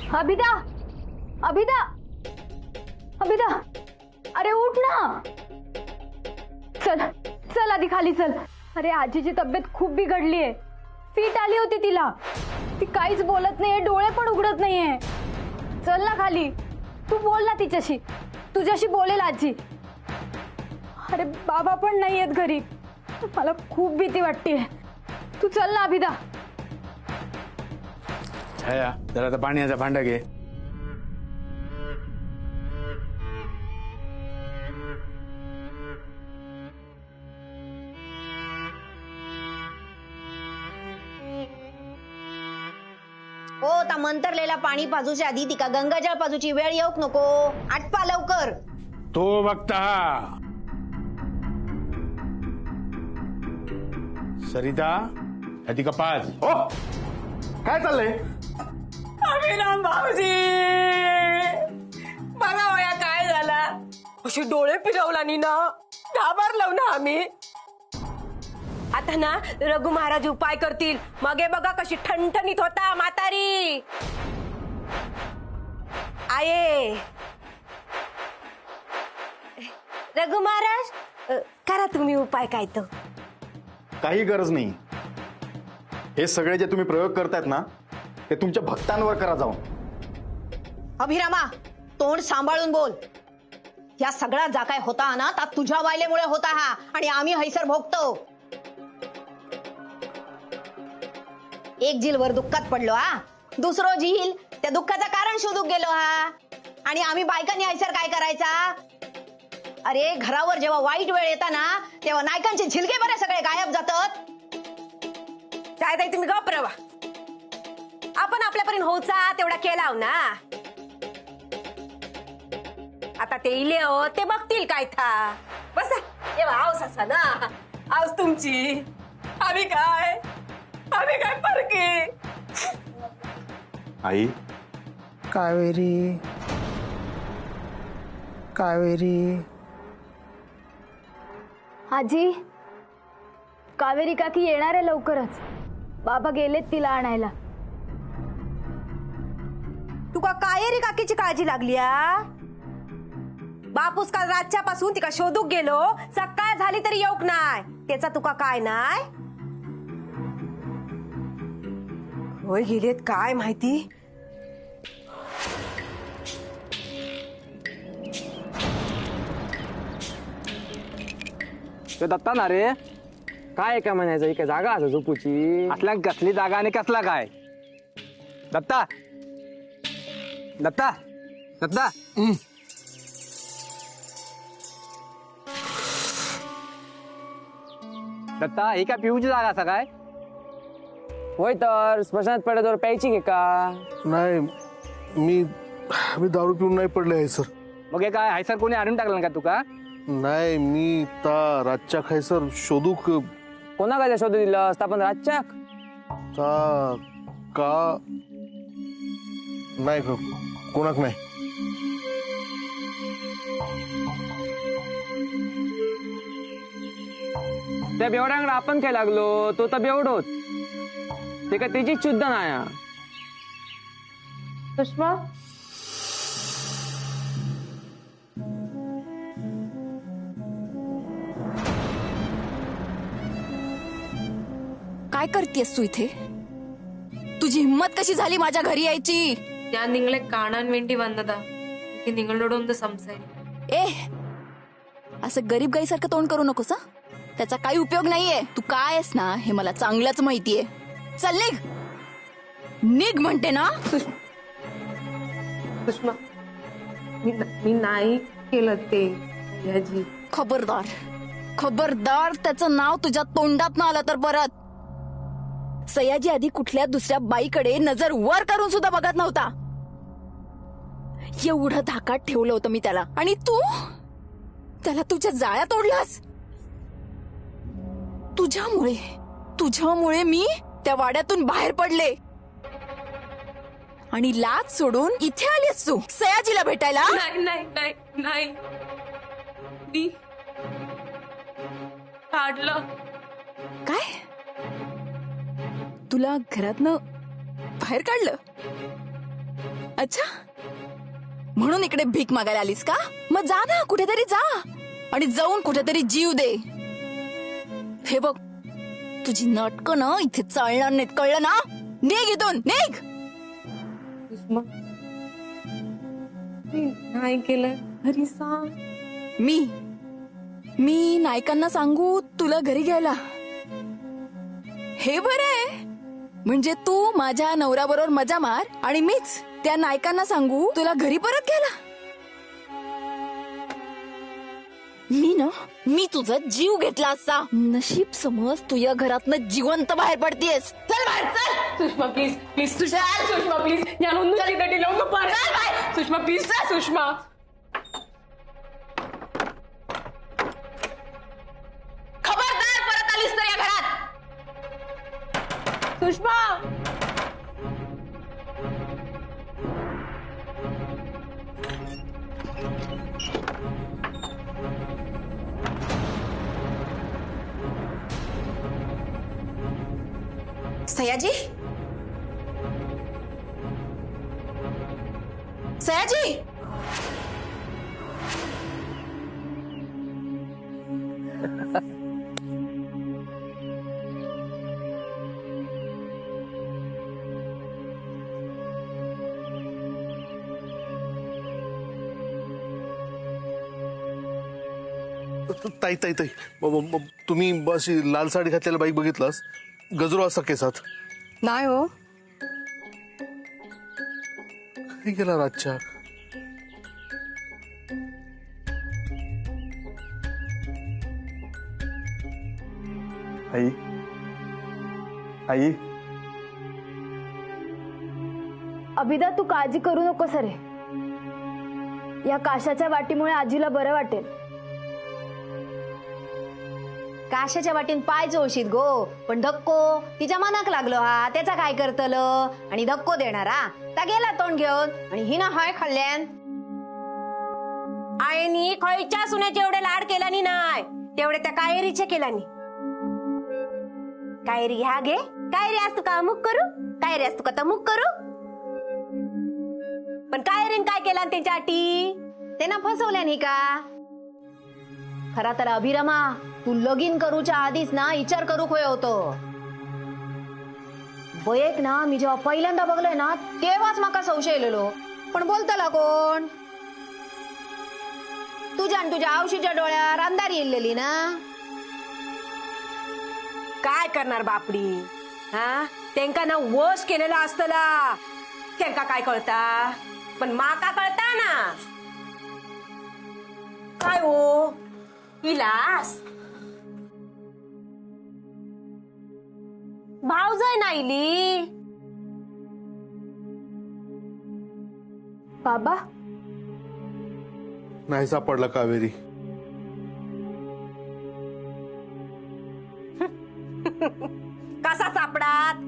अभिदा, अभिदा, अभिदा, अरे उठ ना. चल चल आधी खाली चल. अरे आजीची तब्येत खूप बिघडली आहे. फीट आली होती तिला. ती काहीच बोलत नाहीये, डोळे पण उघडत नाहीये. चल ना खाली. तू बोल ना तिच्याशी. तुझ्याशी बोलेल आजी. अरे बाबा पण नाहीयेत घरी. मला खूप भीती वाटतेय. तू चल ना अभिदा. छाया जरा पाण्याचा भांडा घे. हो ता मंतरलेला पाणी पाजूच्या आधी तिका गंगाजळ पाजूची वेळ येऊक नको. आटपा लवकर. तो बघता सरिता ती का पाच. हो काय चाललंय? अभिराम भाऊजी बघा वया काय झाला. अशी डोळे फिरवला नी ना, घाबरलो ना आम्ही. आता ना रघु महाराज उपाय करतील. मगे बघा कशी ठणठणीत होता म्हातारी. आये रघु महाराज करा तुम्ही उपाय काय तो. काही गरज नाही. हे सगळे जे तुम्ही प्रयोग करतायत ना ते तुमच्या भक्तांवर करा जाऊन. अभिरामा तोंड सांभाळून बोल. या सगळा जा काय होता ना ता तुझ्या वायलेमुळे होता हा. आणि आम्ही हैसर भोगतो. एक झील वर दुःखात पडलो हा. दुसरो झील त्या दुःखाचं कारण शोधूक गेलो हा. आणि आम्ही बायकांनी हैसर काय करायचा. अरे घरावर जेव्हा वाईट वेळ येता ना तेव्हा नायकांचे झिलके बरे सगळे गायब जातात. काय ताई तुम्ही गप रवा. आपण आपल्यापर्यंत होचा तेवढा केला ना. आता ते इले हो ते बघतील काय था. बसा तेव्हा आऊस असा ना. आऊस तुमची. आम्ही काय परके. आई कावेरी कावेरी. आजी कावेरी काकी येणार आहे लवकरच. बाबा गेलेत तिला आणायला. तुका कायेरी काकीची काळजी लागली आ. बापूस काल रातच्या पासून तिका शोधूक गेलो. सकाळ झाली तरी येऊक नाय. त्याचा तुका काय नाय. होय गेलेत काय माहिती. ते दत्ता ना रे. काय काय म्हणायचं ही काय जागा असं झोपूची. असल्या कसली जागा आणि कसला काय. दत्ता दत्ता दत्ता. दत्ता ही काय पिऊची जागा असा काय. होय तर स्मशानात पडल्यावर प्यायची घे का. नाही मी दारू पिऊन नाही पडले आहे सर. मग हे काय हायसर कोणी आणून टाकलं का तुका. नाही मी ता रातच्या खाय सर शोधूक. कोणा काय शोध दिलं असता पण रातच्या ता का नाही कोणाक नाही. त्या बेवड्याकडे आपण काय लागलो. तो तर बेवडोच. ते काय त्याची शुद्ध नाही. सुषमा काय करतेस तू इथे. तुझी हिम्मत कशी झाली माझ्या घरी यायची. ഞാൻ നിങ്ങളെ കാണാൻ വേണ്ടി വന്നതാ. എനിക്ക് നിങ്ങളോടൊന്ന് സംസാരിക്കണം. ए असं गरीब गाईसारखं तोंड करू नकोस. त्याचा काही उपयोग नाहीये. तू काय आहेस ना हे मला चांगलंच माहितीये. चल निघ निघ म्हणते ना. सुषमा मी नाही केलं ते. याजी खबरदार खबरदार त्याचं नाव तुझ्या तोंडात ना आलं तर परत. सयाजी आधी कुठल्या दुसऱ्या बाईकडे नजर वर करून सुद्धा बघत नव्हता. एवढं धाकात ठेवलं होतं मी त्याला. आणि तू त्याला तुझ्या जाळ्या तोडलास. तुझ्यामुळे मी त्या वाड्यातून बाहेर पडले. आणि लाज सोडून इथे आलीस तू सयाजीला भेटायला. नाही नाही नाही नाही मी काढलं. काय तुला घरातनं बाहेर काढलं. अच्छा, म्हणून इकडे भीक मागायला आलीस का? मग जा ना, कुठेतरी जा आणि जाऊन कुठेतरी जीव दे. हे बघ, तुझी नाटकं ना इथे चालणार नाहीत, कळलं ना? निघ इथून, निघ. सुषमा, मी नाही केलं, घरी सांग. मी नायकांना सांगू तुला घरी घ्यायला? हे बरं आहे, म्हणजे तू माझ्या नवऱ्याबरोबर मजा मार आणि मीच त्या नायकांना सांगू तुला घरी परत घ्यायला. मी तुझा जीव घेतला असता. नशीब समज तू या घरातनं जिवंत बाहेर पडतीयस. चल बाहेर, चल. Sushma please please Sushma please Sushma please Sushma. खबरदार परत आलीस तर या घरात. सुषमा सयाजी, सयाजी. ताई ताई ताई, तुम्ही अशी लाल साडी घातलेला बाईक बघितलास? गजरो असा केसात. नाही हो. काही गेला रातच्या. आई, आई, अभिदा, तू काळजी करू नकोस रे. या काशाच्या वाटीमुळे आजीला बरं वाटेल. काशाच्या वाटीन पाय चोळशीत गो, पण धक्को तिच्या मनाक लागलो हा, त्याचा काय करतल? आणि धक्को देणारा ता गेला तोंड घेऊन, आणि हिना हाय खाल्ल्यान. आईनी खयच्या सुनेचे एवढे लाड केला नाही, तेवढे त्या कायरीचे केला नी. कायरी घ्या गे, कायरी असतो का अमुक करू, कायरी असतो का तमुक करू. पण कायरीन काय केला त्यांच्या अटी? त्यांना फसवल्यानी का? खरा तर अभिरमा, तू लगीन करूच्या आधीच ना विचार करू खोय होतो. बयेक ना मी जेव्हा पहिल्यांदा बघलोय ना तेव्हाच माका संशय येलेलो. पण बोलतला कोण? तुझ्या आणि तुझ्या आवशीच्या डोळ्यावर अंधारी येलेली ना. काय करणार बापडी, हा? त्यांका ना वश केलेला असतला, त्यांका काय कळता? पण माका कळता ना. काय हो विलास, भावजय नाहीली. बाबा, नाही सापडला कावेरी. कसा सापडात?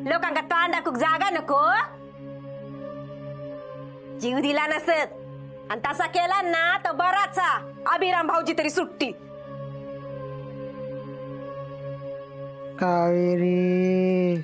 लोकांका तोंड दाखवूक जागा नको. जीव दिला नसत आणि तसा केला ना तर बराचा अभिराम भाऊजी तरी सुट्टी. कावेरी,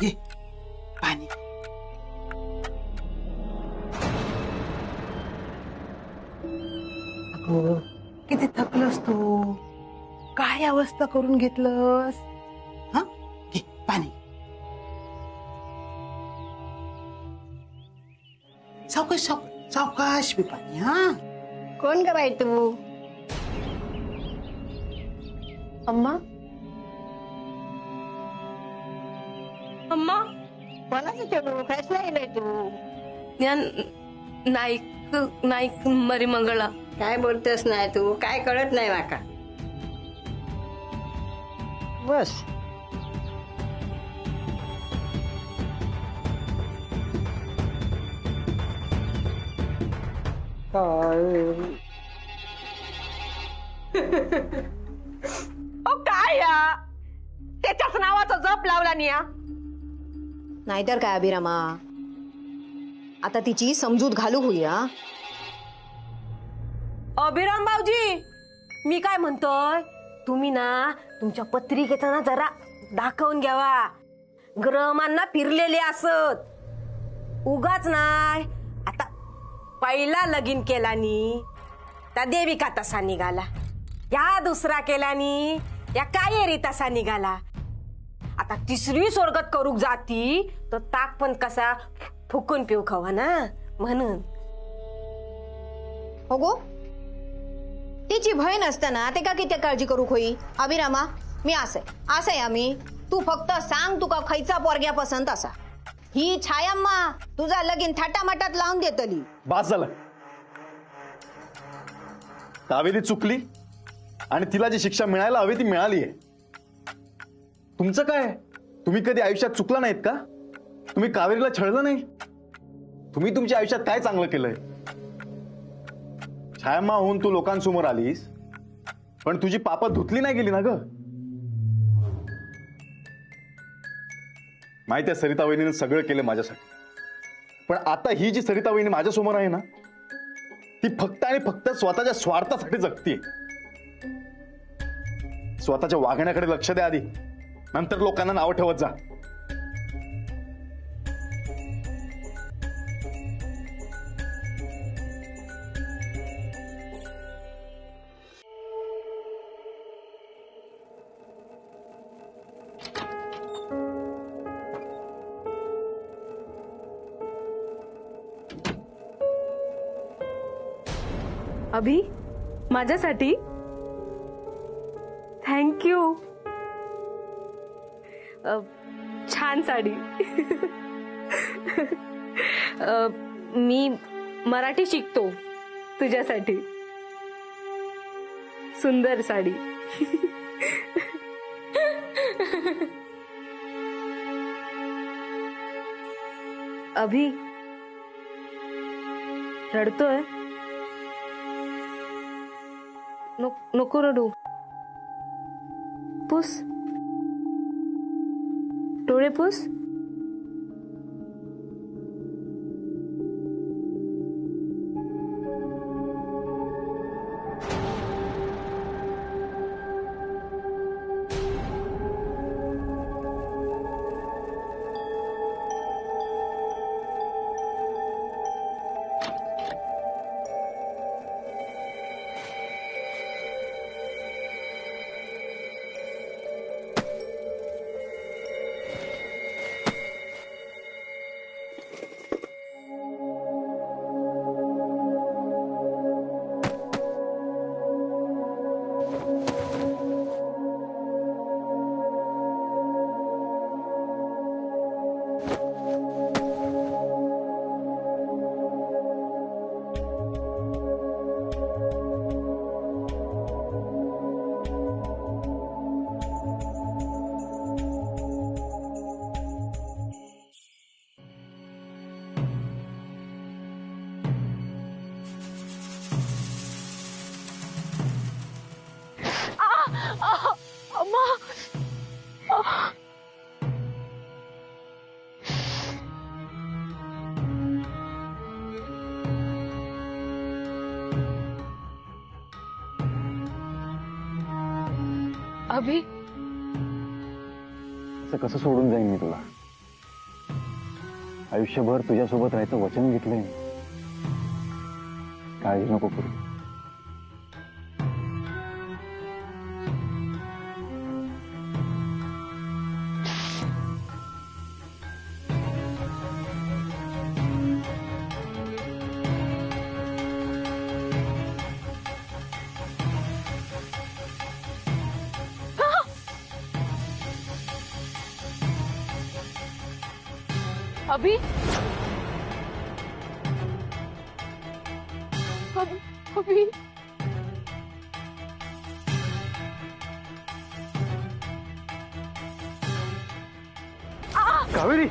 ये पाणी. अगं, किती थकलस तू, काय अवस्था करून घेतलंस? हा, घे पाणी. सावकाश सावकाश मी पाणी. हा, कोण ग बाई तू? अम्मा, अम्मा कोणाचं चेडू? कशला येलोय तू? नाईक नाईक मरी मंगळा. काय बोलतेस नाही तू, काय कळत नाही माका. बस काय या त्याच्याच नावाचा जप लावला निया. नाहीतर काय अभिरामा, आता तिची समजूत घालू होईया. अभिराम भाऊजी, मी काय म्हणतोय, तुम्ही ना तुमच्या पत्रिकेचा ना जरा दाखवून घ्यावा. ग्रहांना फिरलेले असत, उगाच नाही. आता पहिला लगीन केलानी त्या देविका तसा निघाला, या दुसरा केलानी या कायेरी तसा निघाला. आता तिसरी स्वर्गात करूक जाती तर ताक पण कसा फुकून पिऊ खावा ना, म्हणून. हो गो, तिची बहीण असताना ते का किती काळजी करू होई. अभिरामा, मी असं आम्ही, तू फक्त सांग तुका खैचा पोरग्या पसंत असा. ही छायाम्मा तुझा लगीन थाटामाटात लावून देतली. बास झालं. कावेरी चुकली आणि तिला जी शिक्षा मिळायला हवी ती मिळाली आहे. तुमचं काय, तुम्ही कधी आयुष्यात चुकला नाहीत का? तुम्ही कावेरीला छळलं नाही? तुम्ही तुमच्या आयुष्यात काय चांगलं केलंय? छायाम्मा होऊन तू लोकांसमोर आलीस, पण तुझी पापं धुतली नाही गेली ना ग. माहिती आहे, सरिता वहिनीनं सगळं केलं माझ्यासाठी, पण आता ही जी सरिता वहिनी माझ्यासमोर आहे ना, ती फक्त आणि फक्त स्वतःच्या स्वार्थासाठी जगतीये. स्वतःच्या वागण्याकडे लक्ष द्या आधी, नंतर लोकांना नाव ठेवत जा. अभि, माझ्यासाठी थँक्यू. छान साडी. मी मराठी शिकतो तुझ्यासाठी. सुंदर साडी. अभि, रडतोय? नको रडू. पुस, डोळे पुस. अभि, असं कसं सोडून जाईन मी तुला? आयुष्यभर तुझ्यासोबत राहायचं वचन घेतलंय. काळजी नको करू. अभि, कावेरी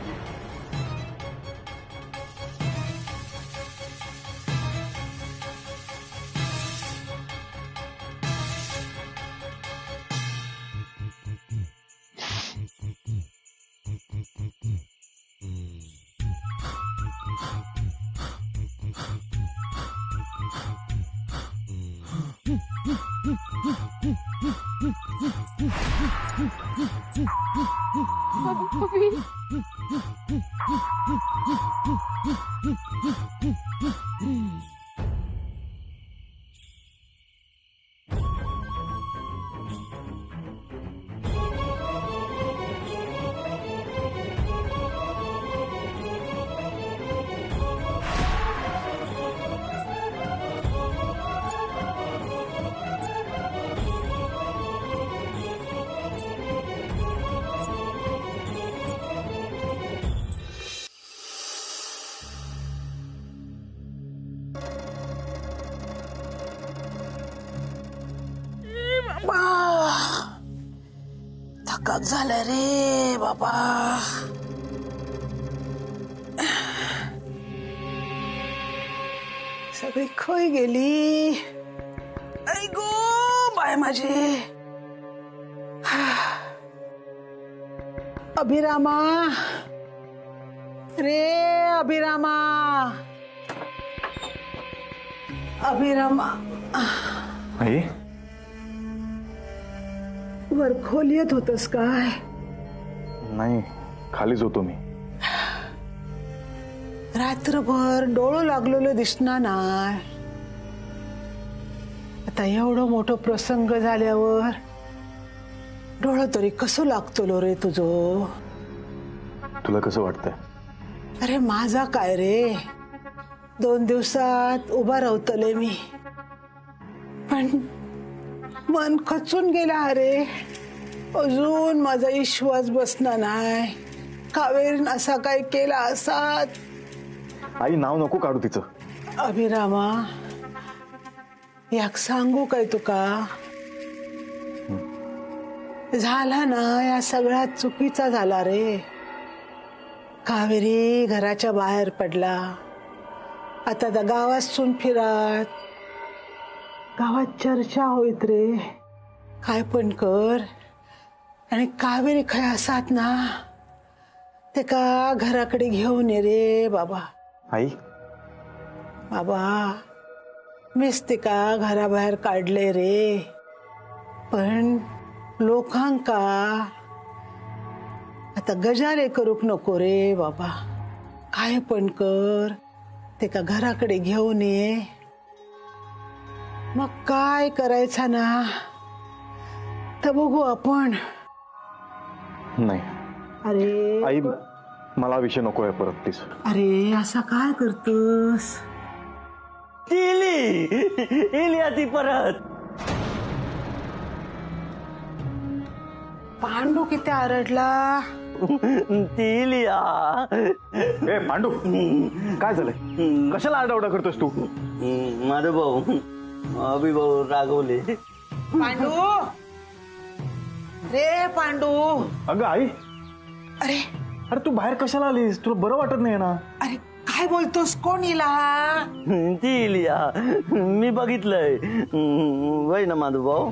थकाप झालं रे बाबा. सगळी खय गेली. ऐ गो बाय माझी. अभिरामा रे अभिरामा. अभिरामा आई वर खोल येत होतस काय? नाही, खालीच होतो मी. रात्रभर डोळं लागलेलं दिसणार नाही. आता एवढं मोठं प्रसंग झाल्यावर डोळं तरी कसं लागतो रे तुझं? तुला कसं वाटतंय? अरे माझा काय रे, 2 दिवसात उभा राहतले मी, पण मन खचून गेला. अरे अजून माझा विश्वास बसणार नाही. कावेरीन असा काय केला असात. आई नाव नको काढू तिचं. अभिरामा याक सांगू काय तुका? झाला ना या सगळ्यात चुकीचा झाला रे. कावेरी घराच्या बाहेर पडला. आता त्या गावात सून फिरत, गावात चर्चा होईत रे. काय पण कर आणि कावेरी खय असात ना ते का घराकडे घेऊन ये रे बाबा. आई बाबा मीच ते का घराबाहेर काढले रे, पण लोकांका आता गजारे करूक नको रे बाबा. काय पण कर ते का घराकडे घेऊन ये. मग काय करायचं ना तर बघू आपण. नाही अरे आई, मला विषय नको आहे परत प्लीज. अरे असा काय करतोस? ती परत पांडू किती आरडला. ए पांडू, काय झालंय? कशाला आरडाओरडा करतोस तू? माझा भाऊ अभिभाऊ रागवले. पांडू रे पांडू. अगं आई, अरे अरे तू बाहेर कशाला आलीस? तुला बरं वाटत नाही ना? अरे काय बोलतोस? कोण इला? ती इलिया, मी बघितलंय. वय ना माझा भाऊ.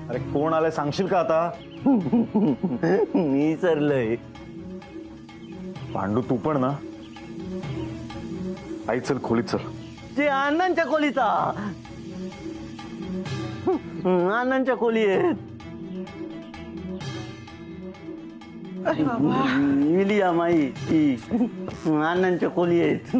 अरे कोण आलाय सांगशील का आता? मी सरलय. पांडू तू पण ना. आई चल खोलीत चल. ते अण्णांच्या खोलीचा. अण्णांच्या खोली आहेत. अरे बाबा इलिया माई ती अण्णांच्या खोली आहेत.